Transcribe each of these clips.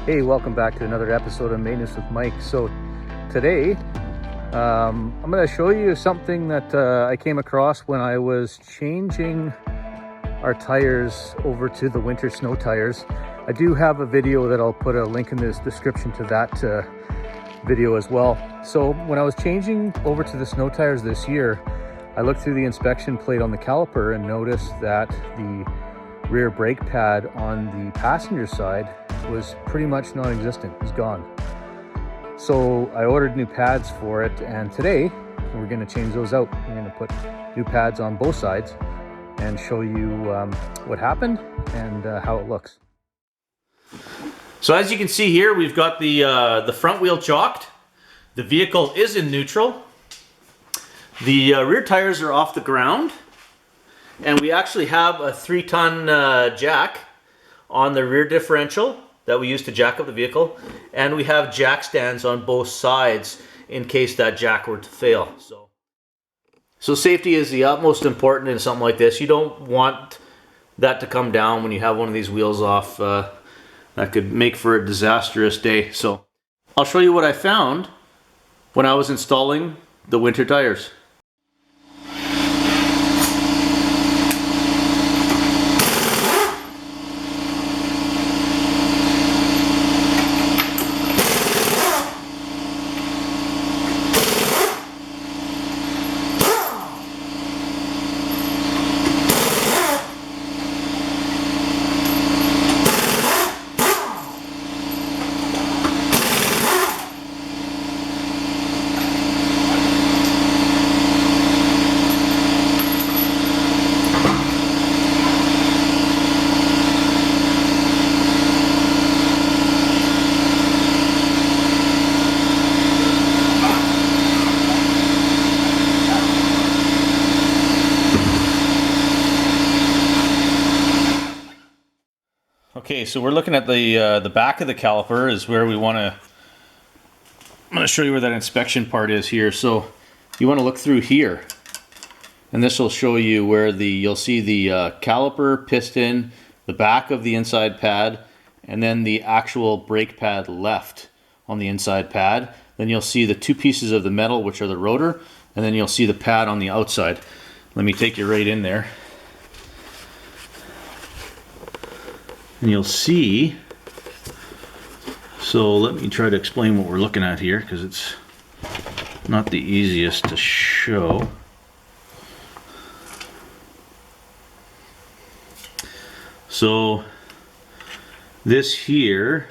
Hey, welcome back to another episode of Maintenance with Mike. So today I'm going to show you something that I came across when I was changing our tires over to the winter snow tires. I do have a video that I'll put a link in this description to that video as well. So when I was changing over to the snow tires this year, I looked through the inspection plate on the caliper and noticed that the rear brake pad on the passenger side was pretty much non-existent. It was gone. So I ordered new pads for it, and today we're going to change those out. We're going to put new pads on both sides and show you what happened and how it looks. So as you can see here, we've got the front wheel chocked. The vehicle is in neutral. The rear tires are off the ground, and we actually have a 3-ton jack on the rear differential that we use to jack up the vehicle, and we have jack stands on both sides in case that jack were to fail. So safety is the utmost important in something like this. You don't want that to come down when you have one of these wheels off. That could make for a disastrous day. So I'll show you what I found when I was installing the winter tires. Okay, so we're looking at the back of the caliper is where we want to. I'm going to show you where that inspection part is here. So you want to look through here, and this will show you where you'll see the caliper, piston, the back of the inside pad, and then the actual brake pad left on the inside pad. Then you'll see the two pieces of the metal, which are the rotor, and then you'll see the pad on the outside. Let me take you right in there. And you'll see, so let me try to explain what we're looking at here, because it's not the easiest to show. So this here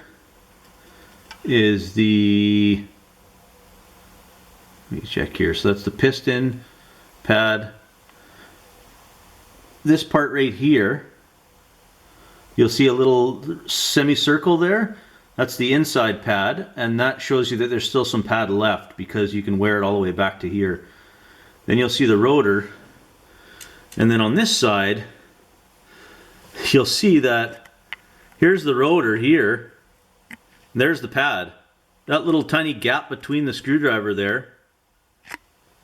is the, let me check here, so that's the piston pad. This part right here, you'll see a little semicircle there. That's the inside pad, and that shows you that there's still some pad left because you can wear it all the way back to here. Then you'll see the rotor, and then on this side you'll see that here's the rotor here, and there's the pad. That little tiny gap between the screwdriver there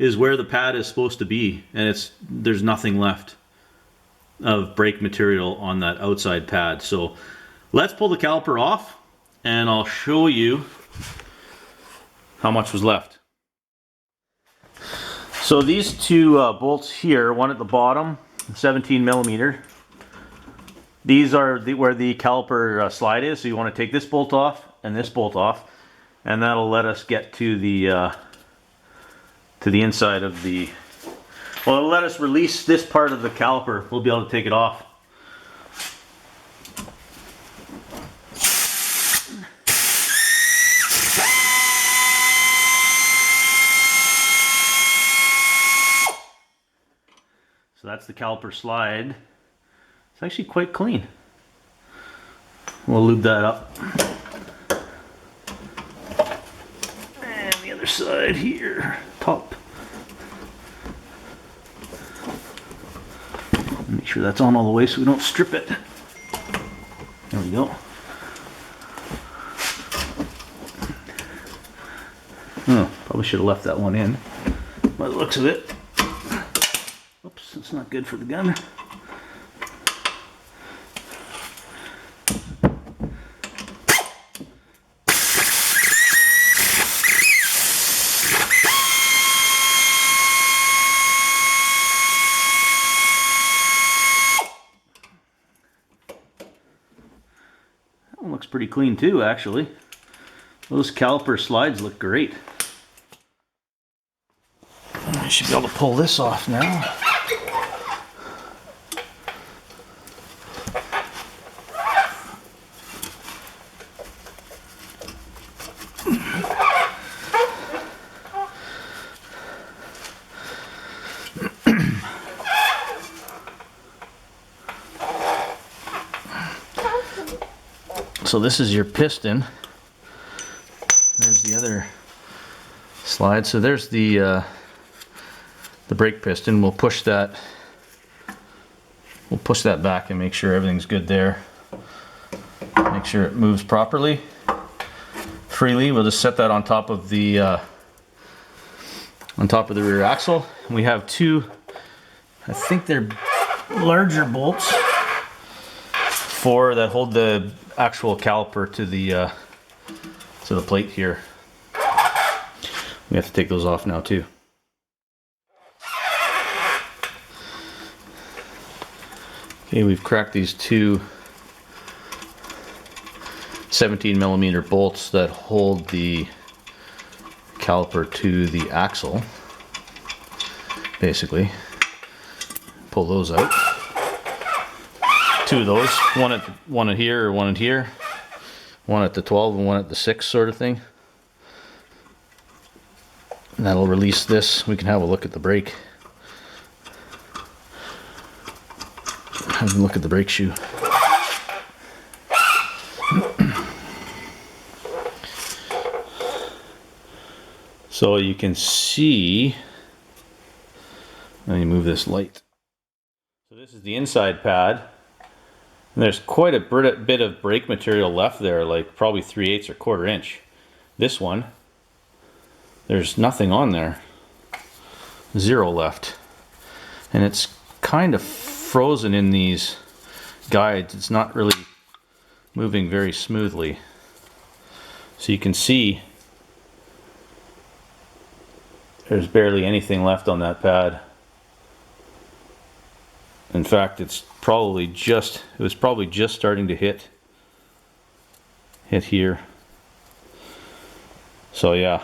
is where the pad is supposed to be, and there's nothing left of brake material on that outside pad. So let's pull the caliper off and I'll show you how much was left. So these two bolts here, one at the bottom, 17 millimeter, these are where the caliper slide is. So you want to take this bolt off and this bolt off, and that'll let us get to the inside of the, well, it'll let us release this part of the caliper. We'll be able to take it off. So that's the caliper slide. It's actually quite clean. We'll lube that up. And the other side here, top. Make sure that's on all the way so we don't strip it. There we go. Oh, probably should have left that one in by the looks of it. Oops, that's not good for the gun. pretty clean too, actually. Those caliper slides look great. I should be able to pull this off now. So this is your piston. There's the other slide. So there's the brake piston. We'll push that back and make sure everything's good there. Make sure it moves properly, freely. We'll just set that on top of the rear axle. We have two, I think they're larger bolts that hold the actual caliper to the plate here. We have to take those off now too. Okay, we've cracked these two 17mm bolts that hold the caliper to the axle. Basically, pull those out. Two of those, one at here, one at here, one at the 12 and one at the 6 sort of thing. And that'll release this. We can have a look at the brake. Have a look at the brake shoe. So you can see, let me move this light. So this is the inside pad. And there's quite a bit of brake material left there, like probably 3/8 or 1/4 inch. This one, there's nothing on there. 0 left. And it's kind of frozen in these guides. It's not really moving very smoothly. So you can see there's barely anything left on that pad. In fact, it was probably just starting to hit here. So yeah.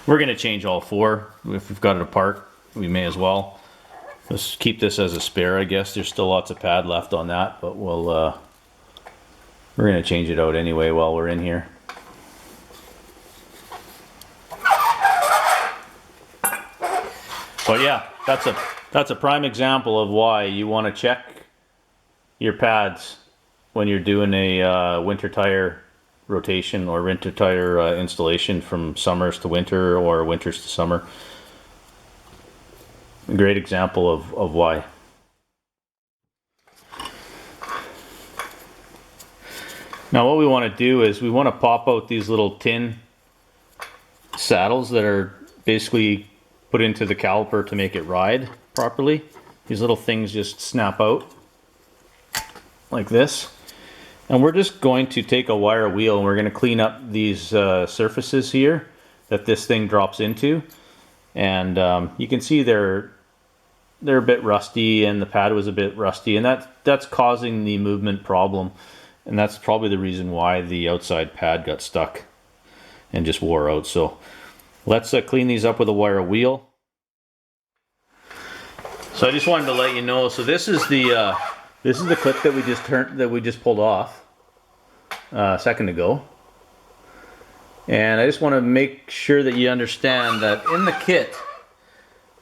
We're going to change all 4. If we've got it apart, we may as well. Let's keep this as a spare, I guess. There's still lots of pad left on that, but we're going to change it out anyway while we're in here. But yeah, that's a prime example of why you want to check your pads when you're doing a winter tire rotation or winter tire installation from summers to winter or winters to summer. A great example of why. Now what we want to do is we want to pop out these little tin saddles that are basically put into the caliper to make it ride properly. These little things just snap out like this. And we're just going to take a wire wheel and we're going to clean up these surfaces here that this thing drops into. And you can see they're a bit rusty and the pad was a bit rusty, and that's causing the movement problem. And that's probably the reason why the outside pad got stuck and just wore out. So let's clean these up with a wire wheel. So I just wanted to let you know. So this is the clip that we just pulled off a second ago. And I just want to make sure that you understand that in the kit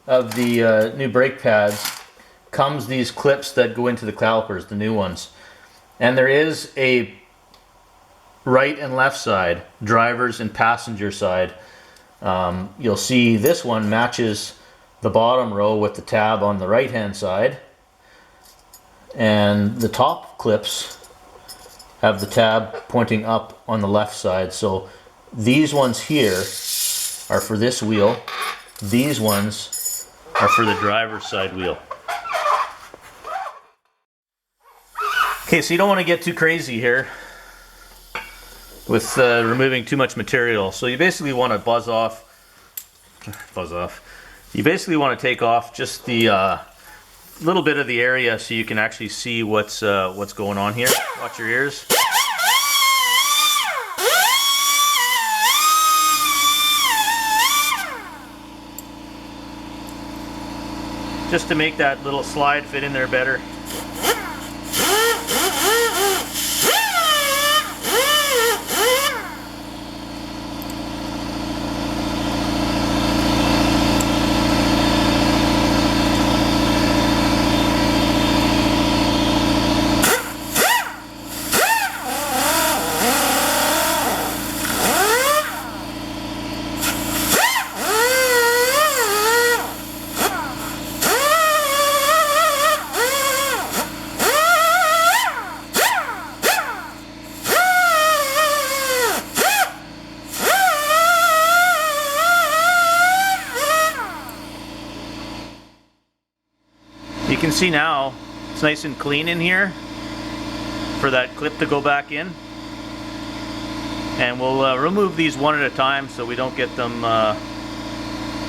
of the new brake pads comes these clips that go into the calipers, the new ones. And there is a right and left side, driver's and passenger side. You'll see this one matches the bottom row with the tab on the right hand side, and the top clips have the tab pointing up on the left side. So these ones here are for this wheel, these ones are for the driver's side wheel. Okay, so you don't want to get too crazy here with removing too much material. So you basically want to buzz off You basically want to take off just the little bit of the area so you can actually see what's going on here. Watch your ears. Just to make that little slide fit in there better. You can see now it's nice and clean in here for that clip to go back in, and we'll remove these one at a time so we don't get them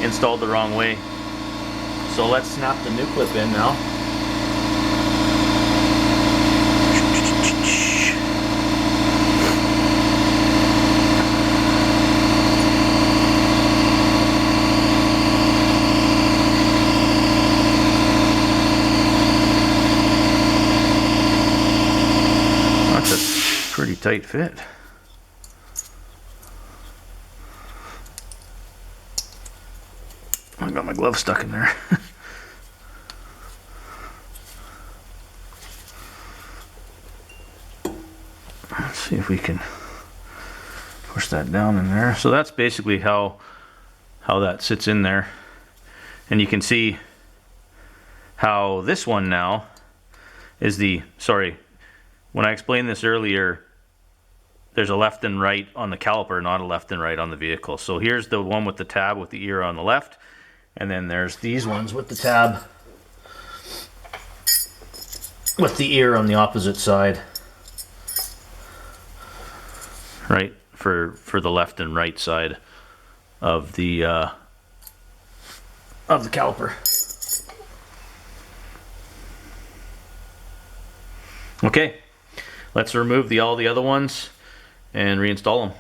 installed the wrong way. So let's snap the new clip in now. Pretty tight fit. I got my glove stuck in there. Let's see if we can push that down in there. So that's basically how that sits in there. And you can see how this one now is the, sorry, when I explained this earlier, there's a left and right on the caliper, not a left and right on the vehicle. So here's the one with the tab with the ear on the left, and then there's these ones with the tab with the ear on the opposite side, right, for the left and right side of the caliper. Okay, let's remove all the other ones and reinstall them.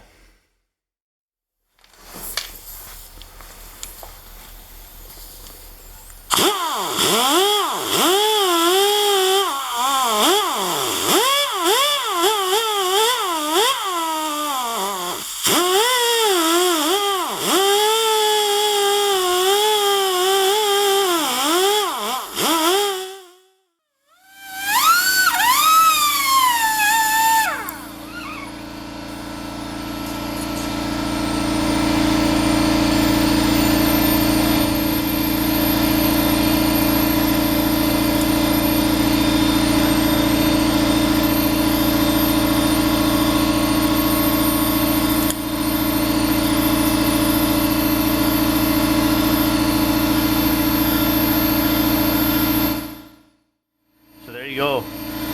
Go.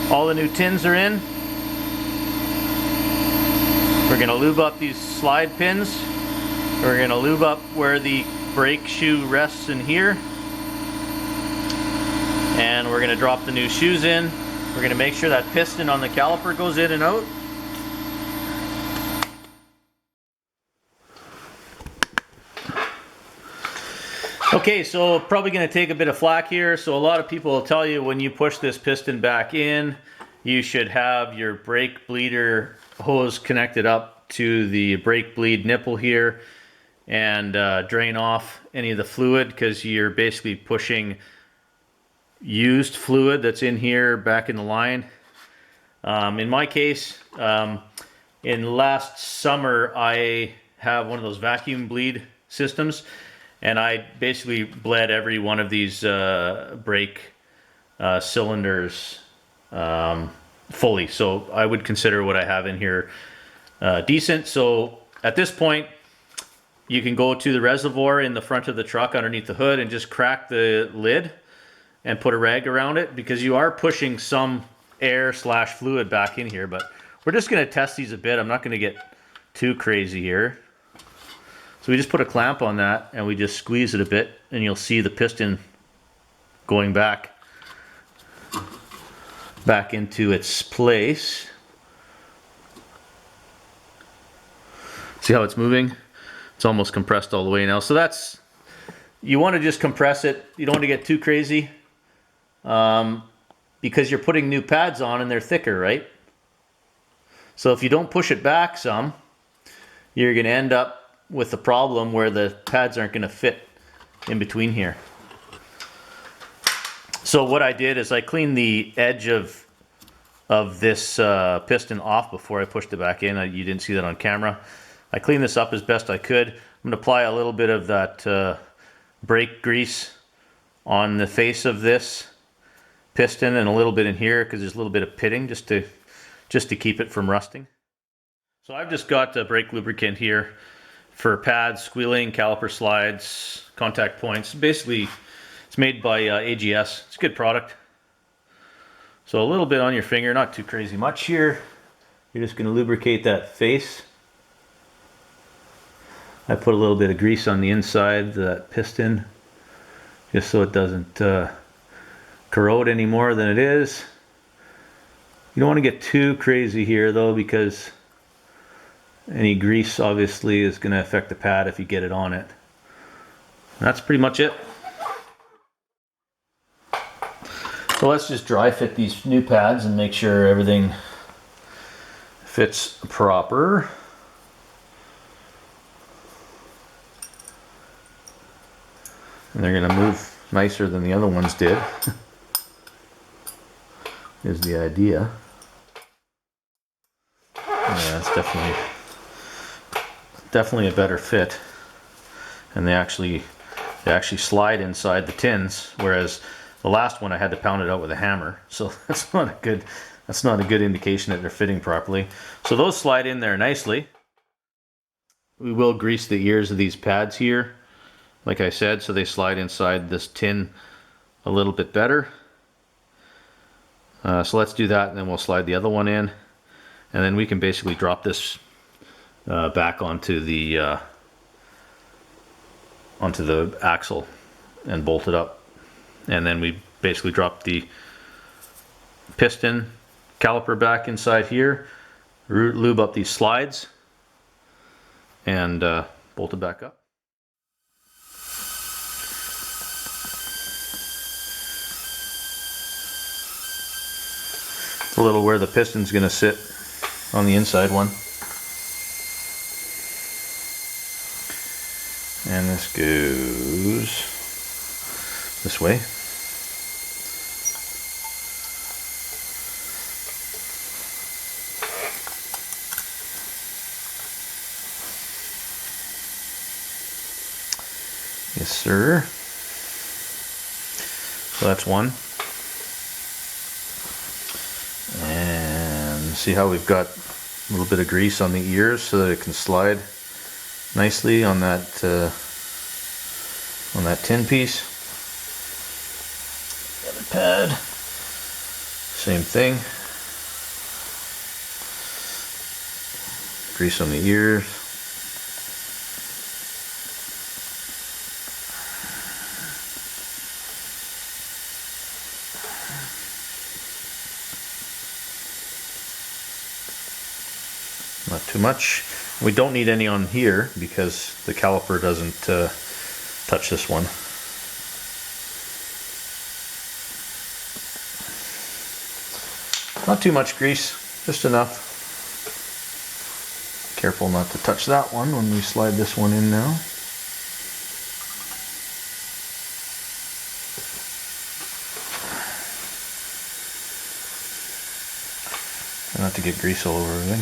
All the new tins are in. We're going to lube up these slide pins. We're going to lube up where the brake shoe rests in here. And we're going to drop the new shoes in. We're going to make sure that piston on the caliper goes in and out. Okay, so probably going to take a bit of flack here. So a lot of people will tell you when you push this piston back in, you should have your brake bleeder hose connected up to the brake bleed nipple here and drain off any of the fluid, because you're basically pushing used fluid that's in here back in the line. In my case, in last summer, I have one of those vacuum bleed systems. And I basically bled every one of these brake cylinders fully. So I would consider what I have in here decent. So at this point, you can go to the reservoir in the front of the truck underneath the hood and just crack the lid and put a rag around it, because you are pushing some air / fluid back in here. But we're just going to test these a bit. I'm not going to get too crazy here. So we just put a clamp on that and we just squeeze it a bit, and you'll see the piston going back into its place. See how it's moving? It's almost compressed all the way now. So that's, you want to just compress it. You don't want to get too crazy because you're putting new pads on and they're thicker, right? So if you don't push it back some, you're going to end up with a problem where the pads aren't going to fit in between here. So what I did is I cleaned the edge of this piston off before I pushed it back in. You didn't see that on camera. I cleaned this up as best I could. I'm going to apply a little bit of that brake grease on the face of this piston and a little bit in here because there's a little bit of pitting just to keep it from rusting. So I've just got brake lubricant here for pads, squealing, caliper slides, contact points. Basically, it's made by AGS. It's a good product. So a little bit on your finger, not too crazy much here. You're just going to lubricate that face. I put a little bit of grease on the inside of that piston just so it doesn't corrode any more than it is. You don't want to get too crazy here though, because any grease obviously is going to affect the pad if you get it on it. And that's pretty much it. So let's just dry fit these new pads and make sure everything fits proper. And they're going to move nicer than the other ones did, is the idea. Yeah, it's definitely a better fit. And they actually slide inside the tins, whereas the last one I had to pound it out with a hammer. So that's not a good indication that they're fitting properly. So those slide in there nicely. We will grease the ears of these pads here, like I said, so they slide inside this tin a little bit better. So let's do that, and then we'll slide the other one in, and then we can basically drop this back onto the axle and bolt it up. And then we basically drop the piston caliper back inside here, lube up these slides, and bolt it back up. It's a little where the piston's going to sit on the inside one. And this goes this way. Yes, sir. So that's one. And see how we've got a little bit of grease on the ears so that it can slide nicely on that tin piece. The other pad, same thing. Grease on the ears. Not too much. We don't need any on here because the caliper doesn't touch this one. Not too much grease, just enough. Careful not to touch that one when we slide this one in now. Try not to get grease all over everything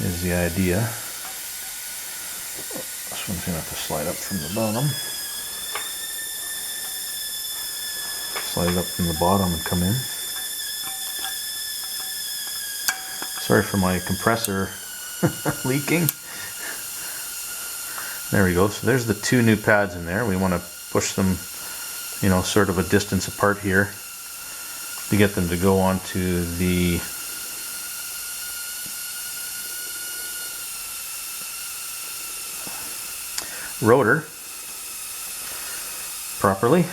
is the idea. This one's going to have to slide up from the bottom. Slide it up from the bottom and come in. Sorry for my compressor leaking. There we go. So there's the two new pads in there. We want to push them, you know, sort of a distance apart here to get them to go onto the rotor properly.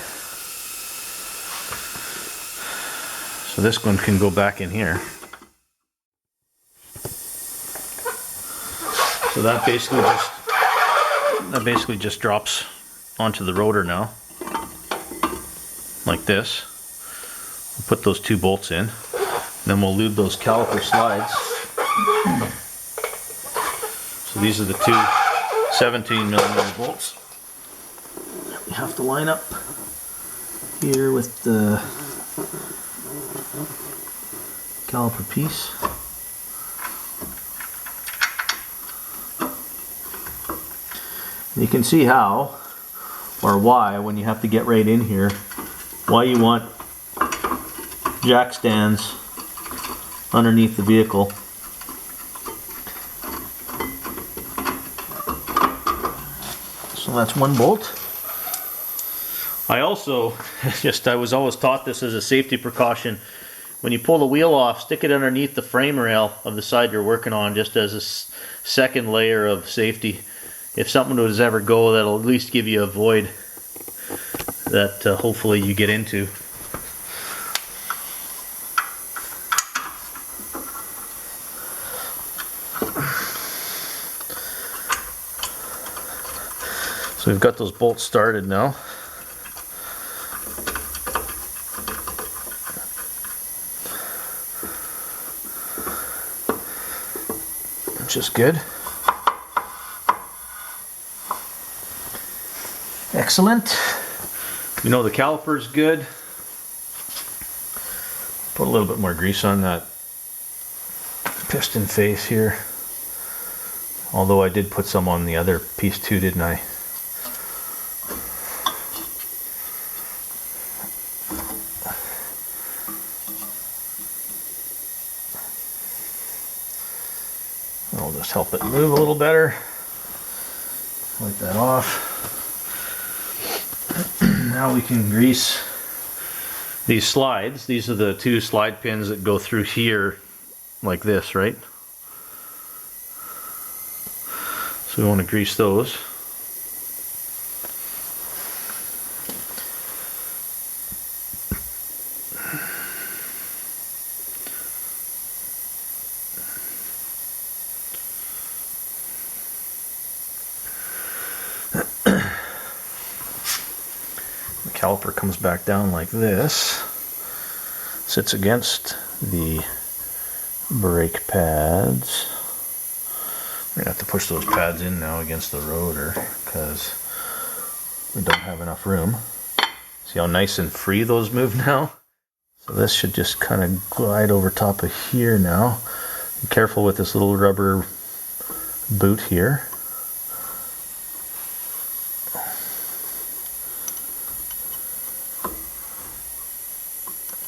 So this one can go back in here. So that basically just drops onto the rotor now, like this. We'll put those 2 bolts in, then we'll lube those caliper slides. So these are the 2 17mm bolts. You have to line up here with the caliper piece. You can see how, or why, when you have to get right in here, why you want jack stands underneath the vehicle. So that's 1 bolt. I also, I was always taught this as a safety precaution. When you pull the wheel off, stick it underneath the frame rail of the side you're working on, just as a second layer of safety. If something was ever go, that'll at least give you a void that hopefully you get into. So we've got those bolts started now. Which is good. Excellent. We know the caliper's good. Put a little bit more grease on that piston face here. Although I did put some on the other piece too, didn't I? I'll just help it move a little better. Wipe that off. Now we can grease these slides. These are the 2 slide pins that go through here like this, right? So we want to grease those. Caliper comes back down like this, sits against the brake pads. We're gonna have to push those pads in now against the rotor because we don't have enough room. See how nice and free those move now? So this should just kind of glide over top of here now. Be careful with this little rubber boot here.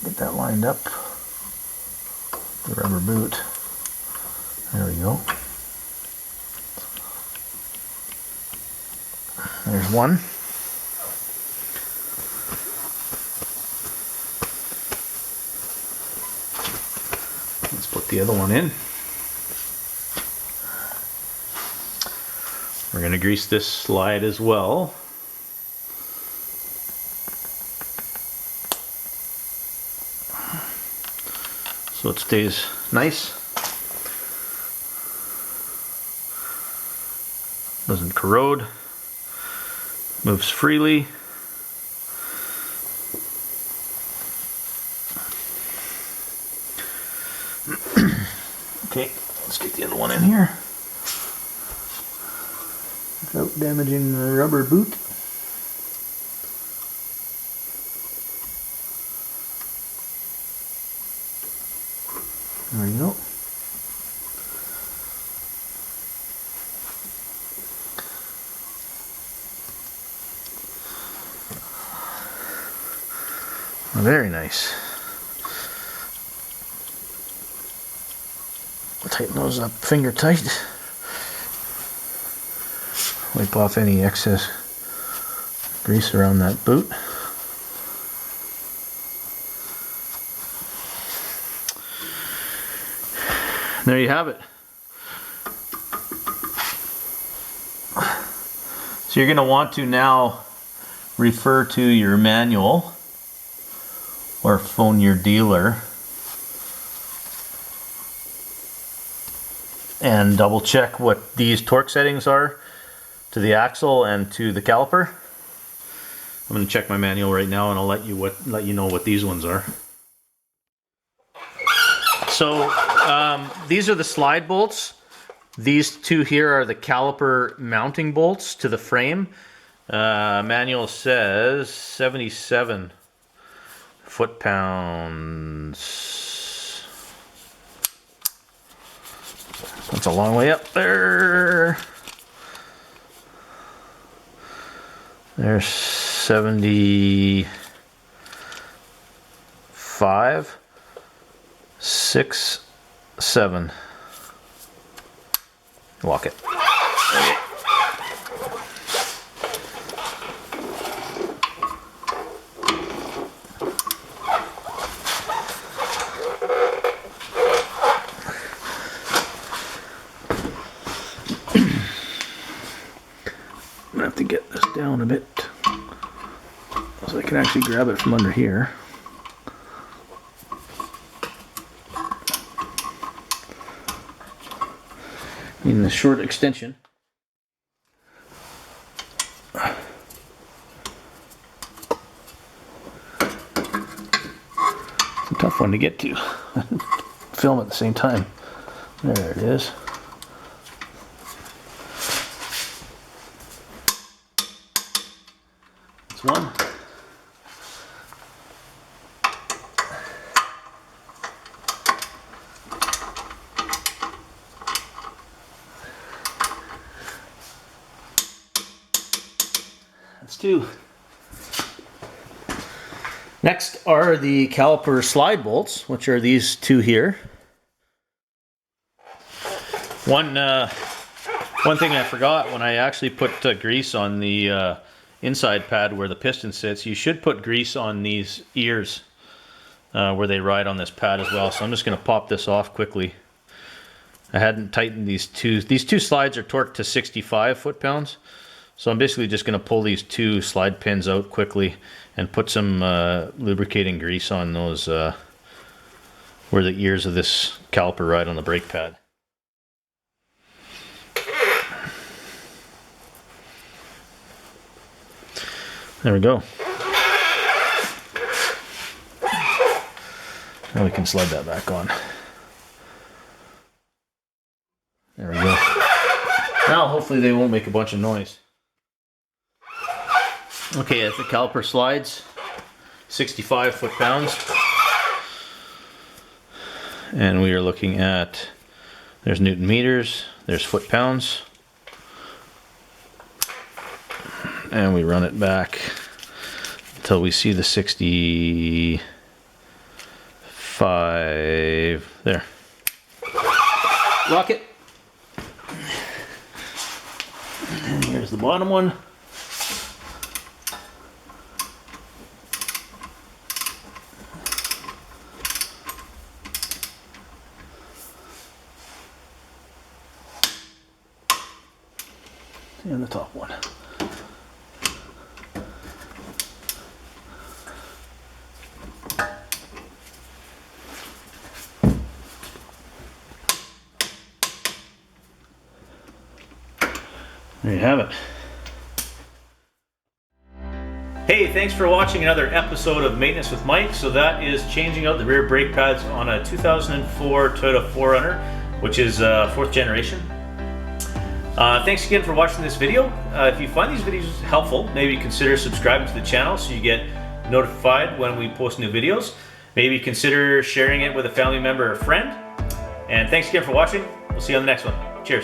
Get that lined up, the rubber boot. There we go. There's one. Let's put the other one in. We're going to grease this slide as well. So it stays nice, doesn't corrode, moves freely. Okay, let's get the other one in here without damaging the rubber boot. There we go. Very nice. Tighten those up finger tight. Wipe off any excess grease around that boot. There you have it. So you're going to want to now refer to your manual or phone your dealer and double check what these torque settings are to the axle and to the caliper. I'm going to check my manual right now and I'll let you know what these ones are. So these are the slide bolts. These two here are the caliper mounting bolts to the frame. Manual says 77 foot-pounds. That's a long way up there. There's 75, 6, 7. Lock it. Okay. I'm gonna have to get this down a bit so I can actually grab it from under here. In the short extension. It's a tough one to get to. Film at the same time. There it is. That's one. That's two. Next are the caliper slide bolts, which are these two here. One thing I forgot when I actually put grease on the inside pad where the piston sits, you should put grease on these ears where they ride on this pad as well. So I'm just going to pop this off quickly. I hadn't tightened these two. These two slides are torqued to 65 foot-pounds. So I'm basically just going to pull these two slide pins out quickly and put some lubricating grease on those where the ears of this caliper ride on the brake pad. There we go. Now we can slide that back on. There we go. Now hopefully they won't make a bunch of noise. Okay, as the caliper slides, 65 foot-pounds. And we are looking at, there's Newton meters, there's foot-pounds. And we run it back until we see the 65 there. Lock it. And here's the bottom one. And the top one. There you have it. Hey, thanks for watching another episode of Maintenance with Mike. So that is changing out the rear brake pads on a 2004 Toyota 4Runner, which is 4th generation. Thanks again for watching this video. If you find these videos helpful, maybe consider subscribing to the channel so you get notified when we post new videos. Maybe consider sharing it with a family member or friend. And thanks again for watching. We'll see you on the next one. Cheers.